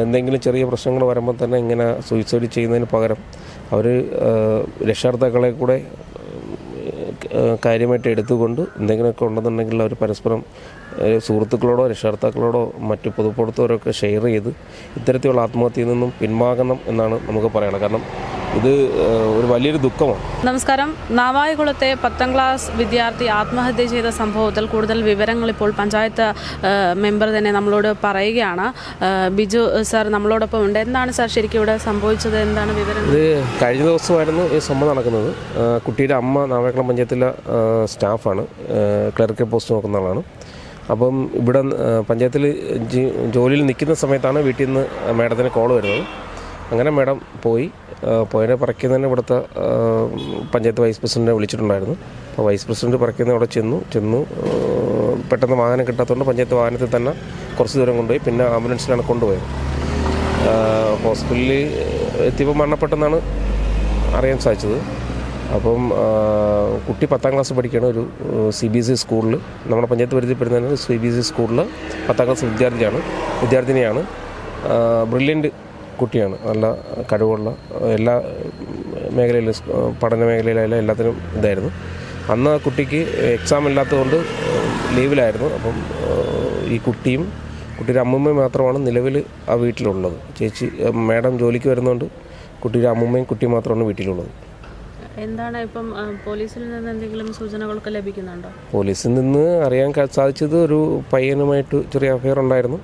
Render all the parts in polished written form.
എന്തെങ്കിലും ചെറിയ പ്രശ്നങ്ങൾ വരുമ്പോൾ തന്നെ ഇങ്ങനെ സൂയിസൈഡ് ചെയ്യുന്നതിന് പകരം അവർ രക്ഷകർത്താക്കളെ കൂടെ കാര്യമായിട്ട് എടുത്തുകൊണ്ട് എന്തെങ്കിലുമൊക്കെ ഉണ്ടെന്നുണ്ടെങ്കിൽ അവർ പരസ്പരം സുഹൃത്തുക്കളോടോ രക്ഷകർത്താക്കളോടോ മറ്റു പൊതുപ്രവർത്തകരൊക്കെ ഷെയർ ചെയ്ത് ഇത്തരത്തിലുള്ള ആത്മഹത്യയിൽ നിന്നും പിൻവാങ്ങണം എന്നാണ് നമുക്ക് പറയാനുള്ളത്. കാരണം ഇത് ഒരു വലിയൊരു ദുഃഖമാണ്. നമസ്കാരം. നാവായിക്കുളത്തെ 10ാം ക്ലാസ് വിദ്യാർത്ഥി ആത്മഹത്യ ചെയ്ത സംഭവത്തിൽ കൂടുതൽ വിവരങ്ങൾ ഇപ്പോൾ പഞ്ചായത്ത് മെമ്പർ തന്നെ നമ്മളോട് പറയുകയാണ്. ബിജു സാർ നമ്മളോടൊപ്പം ഉണ്ട്. എന്താണ് സാർ ശരിക്കും ഇവിടെ സംഭവിച്ചത്? എന്താണ് വിവരം? ഇത് കഴിഞ്ഞ ദിവസമായിരുന്നു ഈ സംഭവം നടക്കുന്നത്. കുട്ടിയുടെ അമ്മ നാവായിക്കുളം പഞ്ചായത്തിലെ സ്റ്റാഫാണ്, ക്ലറിക്കൽ പോസ്റ്റ് നോക്കുന്ന ആളാണ്. അപ്പം ഇവിടെ പഞ്ചായത്തിൽ ജോലിയിൽ നിൽക്കുന്ന സമയത്താണ് വീട്ടിൽ നിന്ന് മാഡത്തിന് കോൾ വരുന്നത്. അങ്ങനെ മാഡം പോയതിനെ പറയ്ക്കുന്നതിന് ഇവിടുത്തെ പഞ്ചായത്ത് വൈസ് പ്രസിഡൻറ്റിനെ വിളിച്ചിട്ടുണ്ടായിരുന്നു. അപ്പോൾ വൈസ് പ്രസിഡൻറ്റ് പറയ്ക്കുന്ന അവിടെ ചെന്നു പെട്ടെന്ന് വാഹനം കിട്ടാത്തതുകൊണ്ട് പഞ്ചായത്ത് വാഹനത്തിൽ തന്നെ കുറച്ച് ദൂരം കൊണ്ടുപോയി. പിന്നെ ആംബുലൻസിലാണ് കൊണ്ടുപോയത്. ഹോസ്പിറ്റലിൽ എത്തിയപ്പോൾ മരണപ്പെട്ടെന്നാണ് അറിയാൻ സാധിച്ചത്. അപ്പം കുട്ടി 10ാം ക്ലാസ് പഠിക്കുകയാണ്. ഒരു CBSE സ്കൂളിൽ, നമ്മുടെ പഞ്ചായത്ത് പരിധിപ്പെടുന്ന CBSE സ്കൂളിൽ 10ാം ക്ലാസ് വിദ്യാർത്ഥിനിയാണ്. ബ്രില്യൻ്റ് കുട്ടിയാണ്, നല്ല കഴിവുള്ള, എല്ലാ മേഖലയിലും പഠന മേഖലയിലായാലും എല്ലാത്തിനും ഇതായിരുന്നു. അന്ന് ആ കുട്ടിക്ക് എക്സാം ഇല്ലാത്തതുകൊണ്ട് ലീവിലായിരുന്നു. അപ്പം ഈ കുട്ടിയുടെ അമ്മൂമ്മയും മാത്രമാണ് നിലവിൽ ആ വീട്ടിലുള്ളത്. മാഡം ജോലിക്ക് വരുന്നതുകൊണ്ട് കുട്ടിയുടെ അമ്മൂമ്മയും കുട്ടിയും മാത്രമാണ് വീട്ടിലുള്ളത്. എന്താണ് ഇപ്പം പോലീസിൽ നിന്ന് എന്തെങ്കിലും സൂചനകളൊക്കെ ലഭിക്കുന്നുണ്ടോ? പോലീസിൽ നിന്ന് അറിയാൻ സാധിച്ചത് ഒരു പയ്യനുമായിട്ട് ചെറിയ അഫെയർ ഉണ്ടായിരുന്നു.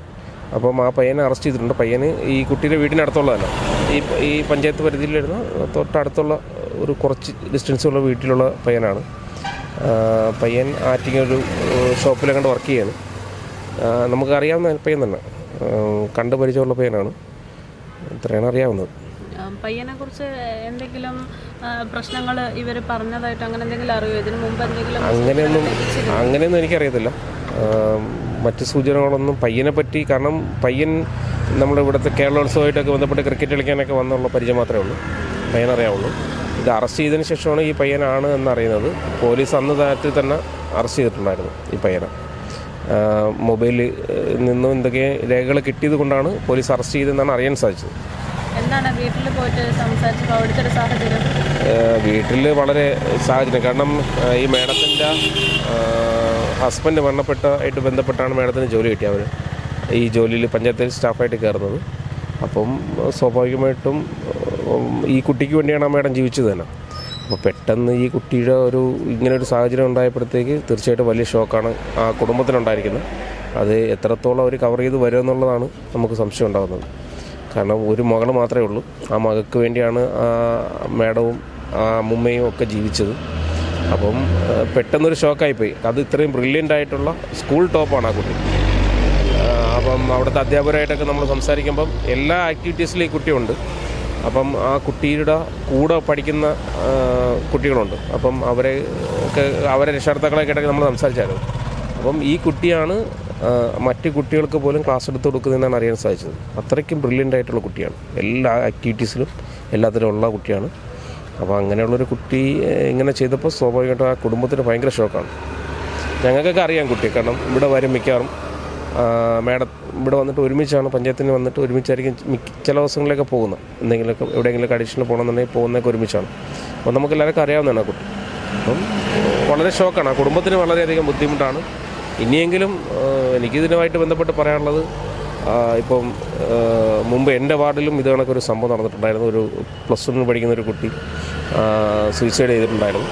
അപ്പം ആ പയ്യനെ അറസ്റ്റ് ചെയ്തിട്ടുണ്ട്. പയ്യന് ഈ കുട്ടിയുടെ വീടിനടുത്തുള്ളതല്ല, ഈ പഞ്ചായത്ത് പരിധിയിൽ വരുന്ന തൊട്ടടുത്തുള്ള ഒരു കുറച്ച് ഡിസ്റ്റൻസുള്ള വീട്ടിലുള്ള പയ്യനാണ്. പയ്യൻ ആറ്റിങ്ങൊരു ഷോപ്പിലങ്ങോട്ട് വർക്ക് ചെയ്യാണ്. നമുക്കറിയാവുന്ന പയ്യൻ തന്നെ, കണ്ട് പരിചയമുള്ള പയ്യനാണ്. ഇത്രയാണ് അറിയാവുന്നത്. പയ്യനെ കുറിച്ച് എന്തെങ്കിലും പ്രശ്നങ്ങൾ ഇവർ പറഞ്ഞതായിട്ട് അങ്ങനെ എന്തെങ്കിലും അറിയോ? ഇതിനു മുമ്പ് എന്തെങ്കിലും? അങ്ങനെയൊന്നും എനിക്കറിയത്തില്ല. മറ്റ് സൂചനകളൊന്നും പയ്യനെ പറ്റി, കാരണം പയ്യൻ നമ്മുടെ ഇവിടുത്തെ കേരളോത്സവമായിട്ടൊക്കെ ബന്ധപ്പെട്ട് ക്രിക്കറ്റ് കളിക്കാനൊക്കെ വന്നുള്ള പരിചയം മാത്രമേ ഉള്ളൂ, പയ്യനറിയാവുള്ളൂ. ഇത് അറസ്റ്റ് ചെയ്തതിന് ശേഷമാണ് ഈ പയ്യനാണ് എന്നറിയുന്നത്. പോലീസ് അന്ന് താരത്തിൽ തന്നെ അറസ്റ്റ് ചെയ്തിട്ടുണ്ടായിരുന്നു ഈ പയ്യനെ. മൊബൈലിൽ നിന്നും എന്തൊക്കെ രേഖകൾ കിട്ടിയത് കൊണ്ടാണ് പോലീസ് അറസ്റ്റ് ചെയ്തതെന്നാണ് അറിയാൻ സാധിച്ചത്. എന്താണ് വീട്ടിൽ പോയിട്ട് സംസാരിച്ചപ്പോൾ അവിടുത്തെ ഒരു സാഹചര്യം? വീട്ടിൽ വളരെ സാഹചര്യം, കാരണം ഈ മാഡത്തിൻ്റെ ഹസ്ബൻഡ് മരണപ്പെട്ടായിട്ട് ബന്ധപ്പെട്ടാണ് മാഡത്തിന് ജോലി കിട്ടിയത്. അവർ ഈ ജോലിയിൽ പഞ്ചായത്തിൽ സ്റ്റാഫായിട്ട് കയറുന്നത്. അപ്പം സ്വാഭാവികമായിട്ടും ഈ കുട്ടിക്ക് വേണ്ടിയാണ് ആ മാഡം ജീവിച്ചത് തന്നെ. അപ്പോൾ പെട്ടെന്ന് ഈ കുട്ടിയുടെ ഇങ്ങനൊരു സാഹചര്യം ഉണ്ടായപ്പോഴത്തേക്ക് തീർച്ചയായിട്ടും വലിയ ഷോക്കാണ് ആ കുടുംബത്തിനുണ്ടായിരിക്കുന്നത്. അത് എത്രത്തോളം അവർ കവർ ചെയ്ത് വരുമെന്നുള്ളതാണ് നമുക്ക് സംശയം ഉണ്ടാകുന്നത്. കാരണം ഒരു മകൾ മാത്രമേ ഉള്ളൂ. ആ മകൾക്ക് വേണ്ടിയാണ് ആ മാഡവും ആ അമ്മുമ്മയും ഒക്കെ ജീവിച്ചത്. അപ്പം പെട്ടെന്നൊരു ഷോക്കായിപ്പോയി. അത് ഇത്രയും ബ്രില്യൻ്റ് ആയിട്ടുള്ള സ്കൂൾ ടോപ്പാണ് ആ കുട്ടി. അപ്പം അവിടുത്തെ അധ്യാപകരായിട്ടൊക്കെ നമ്മൾ സംസാരിക്കുമ്പം എല്ലാ ആക്ടിവിറ്റീസിലും ഈ കുട്ടിയുണ്ട്. അപ്പം ആ കുട്ടിയുടെ കൂടെ പഠിക്കുന്ന കുട്ടികളുണ്ട്. അപ്പം അവരെ രക്ഷകർത്താക്കളൊക്കെ ആയിട്ടൊക്കെ നമ്മൾ സംസാരിച്ചായിരുന്നു. അപ്പം ഈ കുട്ടിയാണ് മറ്റ് കുട്ടികൾക്ക് പോലും ക്ലാസ് എടുത്ത് കൊടുക്കുന്നതെന്നാണ് അറിയാൻ സാധിച്ചത്. അത്രയ്ക്കും ബ്രില്യൻ്റ് ആയിട്ടുള്ള കുട്ടിയാണ്, എല്ലാ ആക്ടിവിറ്റീസിലും എല്ലാത്തിലും ഉള്ള കുട്ടിയാണ്. അപ്പോൾ അങ്ങനെയുള്ളൊരു കുട്ടി ഇങ്ങനെ ചെയ്തപ്പോൾ സ്വാഭാവികമായിട്ടും ആ കുടുംബത്തിന് ഭയങ്കര ഷോക്കാണ്. ഞങ്ങൾക്കൊക്കെ അറിയാം കുട്ടിയെ, കാരണം ഇവിടെ വരും മിക്കവാറും. മാഡം ഇവിടെ വന്നിട്ട് ഒരുമിച്ചാണ്, പഞ്ചായത്തിന് വന്നിട്ട് ഒരുമിച്ചായിരിക്കും ചില ദിവസങ്ങളിലൊക്കെ പോകുന്നത്. എന്തെങ്കിലുമൊക്കെ എവിടെയെങ്കിലുമൊക്കെ അഡീഷണൽ പോകണമെന്നുണ്ടെങ്കിൽ പോകുന്നതൊക്കെ ഒരുമിച്ചാണ്. അപ്പോൾ നമുക്കെല്ലാവർക്കും അറിയാവുന്നതാണ് ആ കുട്ടി. അപ്പം വളരെ ഷോക്കാണ്, ആ കുടുംബത്തിന് വളരെയധികം ബുദ്ധിമുട്ടാണ്. ഇനിയെങ്കിലും എനിക്കിതിനുമായിട്ട് ബന്ധപ്പെട്ട് പറയാനുള്ളത്, ഇപ്പം മുമ്പ് എൻ്റെ വാർഡിലും ഇത് കണക്കൊരു സംഭവം നടന്നിട്ടുണ്ടായിരുന്നു. ഒരു +1 പഠിക്കുന്ന ഒരു കുട്ടി സൂയിസൈഡ് ചെയ്തിട്ടുണ്ടായിരുന്നു.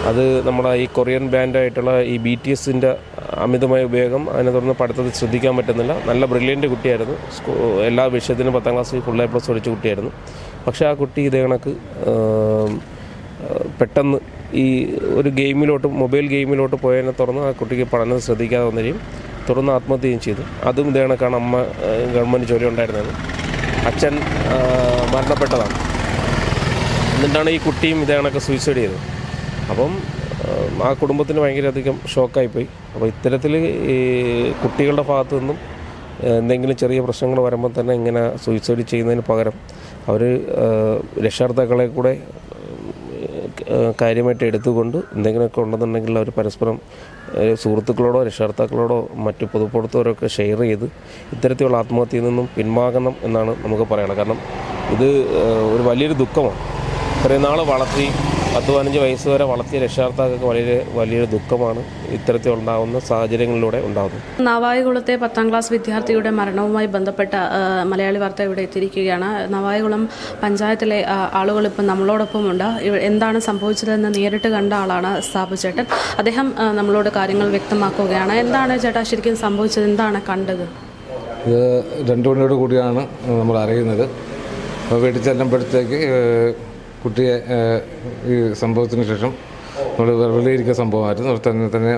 അത് നമ്മുടെ ഈ കൊറിയൻ ബാൻഡായിട്ടുള്ള ഈ BTSൻ്റെ അമിതമായ ഉപയോഗം, അതിനെ തുടർന്ന് പഠിത്തത്തിൽ ശ്രദ്ധിക്കാൻ പറ്റുന്നില്ല. നല്ല ബ്രില്യൻ്റ് കുട്ടിയായിരുന്നു. എല്ലാ വിഷയത്തിനും 10ാം ക്ലാസ്സിൽ ഫുൾ A+ പഠിച്ച കുട്ടിയായിരുന്നു. പക്ഷേ ആ കുട്ടി ഇതേ കണക്ക് പെട്ടെന്ന് ഈ ഒരു മൊബൈൽ ഗെയിമിലോട്ട് പോയതിനെ തുടർന്ന് ആ കുട്ടിക്ക് പഠനം ശ്രദ്ധിക്കാതെ വന്നിരിക്കും. തുടർന്ന് ആത്മഹത്യയും ചെയ്തു. അതും ഇതേ കണക്കാണ്. അമ്മ ഗവൺമെൻറ് ജോലി ഉണ്ടായിരുന്നത്, അച്ഛൻ മരണപ്പെട്ടതാണ്. എന്നിട്ടാണ് ഈ കുട്ടിയും ഇതേ കണക്ക് സൂയിസൈഡ് ചെയ്തത്. അപ്പം ആ കുടുംബത്തിന് ഭയങ്കരധികം ഷോക്കായിപ്പോയി. അപ്പോൾ ഇത്തരത്തിൽ ഈ കുട്ടികളുടെ ഭാഗത്തു നിന്നും എന്തെങ്കിലും ചെറിയ പ്രശ്നങ്ങൾ വരുമ്പോൾ തന്നെ ഇങ്ങനെ സൂയിസൈഡ് ചെയ്യുന്നതിന് പകരം അവർ രക്ഷകർത്താക്കളെ കൂടെ കാര്യമായിട്ട് എടുത്തുകൊണ്ട് എന്തെങ്കിലുമൊക്കെ ഉണ്ടെന്നുണ്ടെങ്കിൽ അവർ പരസ്പരം സുഹൃത്തുക്കളോടോ രക്ഷകർത്താക്കളോടോ മറ്റു പൊതുപ്രവർത്തകരൊക്കെ ഷെയർ ചെയ്ത് ഇത്തരത്തിലുള്ള ആത്മഹത്യയിൽ നിന്നും പിന്മാകണം എന്നാണ് നമുക്ക് പറയാനുള്ളത്. കാരണം ഇത് ഒരു വലിയൊരു ദുഃഖമാണ്. ഇത്രയും നാൾ വളർത്തി 10-15 വയസ്സ് വരെ വളർത്തിയ രക്ഷകർത്താക്കൾക്ക് വലിയൊരു ദുഃഖമാണ് ഇത്തരത്തിലുണ്ടാകുന്ന സാഹചര്യങ്ങളിലൂടെ ഉണ്ടാകുന്നത്. നവായികുളത്തെ 10ാം ക്ലാസ് വിദ്യാർത്ഥിയുടെ മരണവുമായി ബന്ധപ്പെട്ട മലയാളി വാർത്ത ഇവിടെ എത്തിയിരിക്കുകയാണ്. നവായികുളം പഞ്ചായത്തിലെ ആളുകൾ ഇപ്പം നമ്മളോടൊപ്പമുണ്ട്. എന്താണ് സംഭവിച്ചതെന്ന് നേരിട്ട് കണ്ട ആളാണ് സാബു ചേട്ടൻ. അദ്ദേഹം നമ്മളോട് കാര്യങ്ങൾ വ്യക്തമാക്കുകയാണ്. എന്താണ് ചേട്ടാ ശരിക്കും സംഭവിച്ചത്? എന്താണ് കണ്ടത്? ഇത് 2 മണിയോട് കൂടിയാണ് നമ്മൾ അറിയുന്നത്. അപ്പോൾ വീട്ടിൽ ചെല്ലുമ്പോഴത്തേക്ക് കുട്ടിയെ ഈ സംഭവത്തിന് ശേഷം നമ്മൾ വെറുതെയിരിക്കുന്ന സംഭവമായിരുന്നു. തന്നെ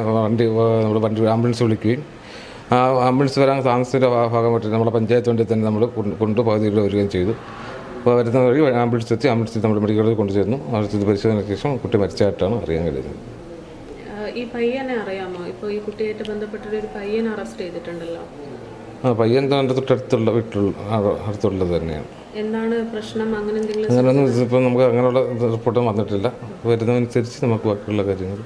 വണ്ടി ആംബുലൻസ് വിളിക്കുകയും ആ ആംബുലൻസ് വരാൻ താമസത്തിൻ്റെ ഭാഗമായിട്ട് നമ്മുടെ പഞ്ചായത്ത് വണ്ടി തന്നെ നമ്മൾ പകുതിയിൽ വരികയും ചെയ്തു. അപ്പോൾ വരുന്ന വഴി ആംബുലൻസ് എത്തി നമ്മുടെ മെഡിക്കൽ കോളേജിൽ കൊണ്ടുചേർന്നു. അവിടെ പരിശോധനയ്ക്ക് ശേഷം കുട്ടി മരിച്ചതായിട്ടാണ് അറിയാൻ കഴിയുന്നത്. ഈ പയ്യനെ അറിയാമോ? ഇപ്പോൾ ഈ കുട്ടിയായിട്ട് ബന്ധപ്പെട്ടൊരു പയ്യനെ അറസ്റ്റ് ചെയ്തിട്ടുണ്ടല്ലോ. പയ്യൻ എൻ്റെ അടുത്തുള്ളത് തന്നെയാണ്. എന്താണ് പ്രശ്നം? അങ്ങനെയൊന്നും ഇപ്പം നമുക്ക് അങ്ങനെയുള്ള റിപ്പോർട്ടും വന്നിട്ടില്ല. വരുന്നതനുസരിച്ച് നമുക്ക് ബാക്കിയുള്ള കാര്യങ്ങൾ